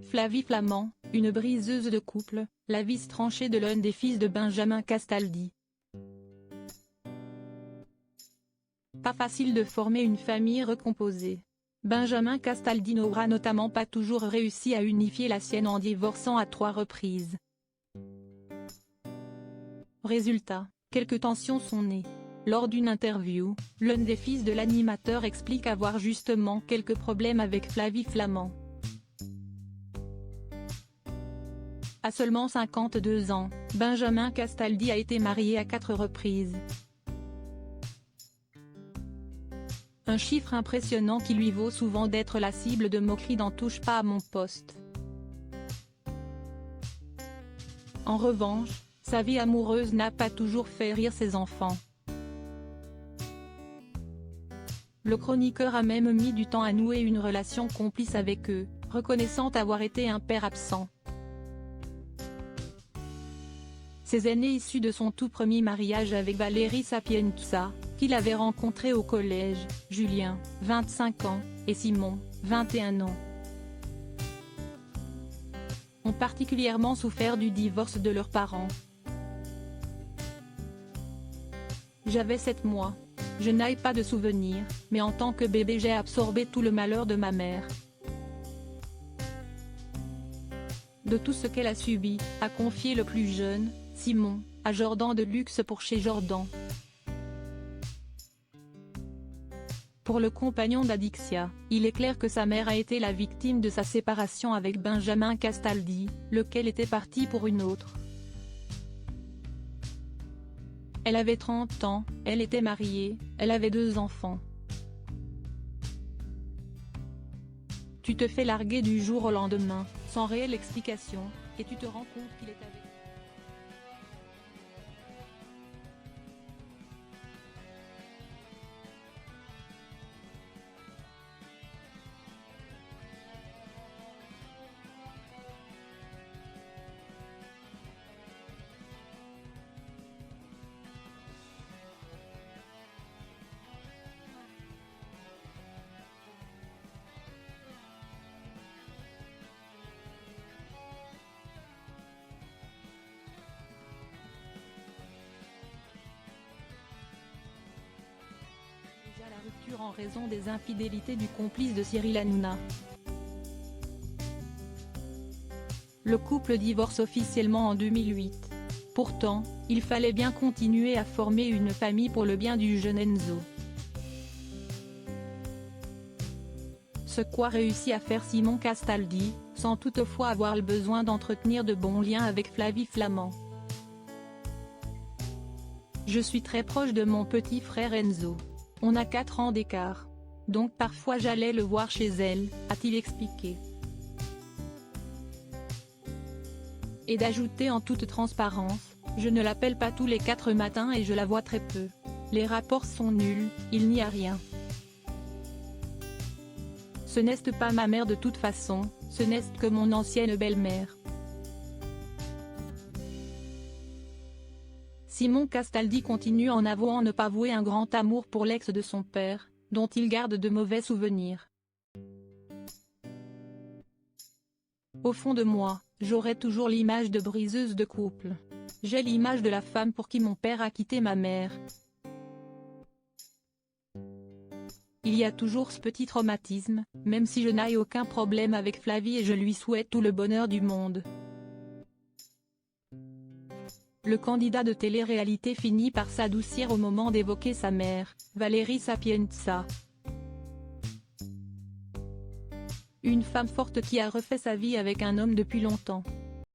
Flavie Flament, une briseuse de couple, la vis tranchée de l'un des fils de Benjamin Castaldi. Pas facile de former une famille recomposée. Benjamin Castaldi n'aura notamment pas toujours réussi à unifier la sienne en divorçant à 3 reprises. Résultat, quelques tensions sont nées. Lors d'une interview, l'un des fils de l'animateur explique avoir justement quelques problèmes avec Flavie Flament. À seulement 52 ans, Benjamin Castaldi a été marié à 4 reprises. Un chiffre impressionnant qui lui vaut souvent d'être la cible de moqueries dans Touche pas à mon poste. En revanche, sa vie amoureuse n'a pas toujours fait rire ses enfants. Le chroniqueur a même mis du temps à nouer une relation complice avec eux, reconnaissant avoir été un père absent. Ses aînés issus de son tout premier mariage avec Valérie Sapienza, qu'il avait rencontré au collège, Julien, 25 ans, et Simon, 21 ans, ont particulièrement souffert du divorce de leurs parents. J'avais 7 mois. Je n'ai pas de souvenirs, mais en tant que bébé j'ai absorbé tout le malheur de ma mère. De tout ce qu'elle a subi, a confié le plus jeune, Simon, à Jordan de Luxe pour chez Jordan. Pour le compagnon d'Adixia, il est clair que sa mère a été la victime de sa séparation avec Benjamin Castaldi, lequel était parti pour une autre. Elle avait 30 ans, elle était mariée, elle avait 2 enfants. Tu te fais larguer du jour au lendemain, sans réelle explication, et tu te rends compte qu'il est avec... La rupture en raison des infidélités du complice de Cyril Hanouna. Le couple divorce officiellement en 2008. Pourtant, il fallait bien continuer à former une famille pour le bien du jeune Enzo. Ce qu'a réussi à faire Simon Castaldi, sans toutefois avoir le besoin d'entretenir de bons liens avec Flavie Flament. Je suis très proche de mon petit frère Enzo. On a 4 ans d'écart. Donc parfois j'allais le voir chez elle, a-t-il expliqué. Et d'ajouter en toute transparence, je ne l'appelle pas tous les 4 matins et je la vois très peu. Les rapports sont nuls, il n'y a rien. Ce n'est pas ma mère de toute façon, ce n'est que mon ancienne belle-mère. Simon Castaldi continue en avouant ne pas vouer un grand amour pour l'ex de son père, dont il garde de mauvais souvenirs. Au fond de moi, j'aurai toujours l'image de briseuse de couple. J'ai l'image de la femme pour qui mon père a quitté ma mère. Il y a toujours ce petit traumatisme, même si je n'ai aucun problème avec Flavie et je lui souhaite tout le bonheur du monde. Le candidat de télé-réalité finit par s'adoucir au moment d'évoquer sa mère, Valérie Sapienza. Une femme forte qui a refait sa vie avec un homme depuis longtemps.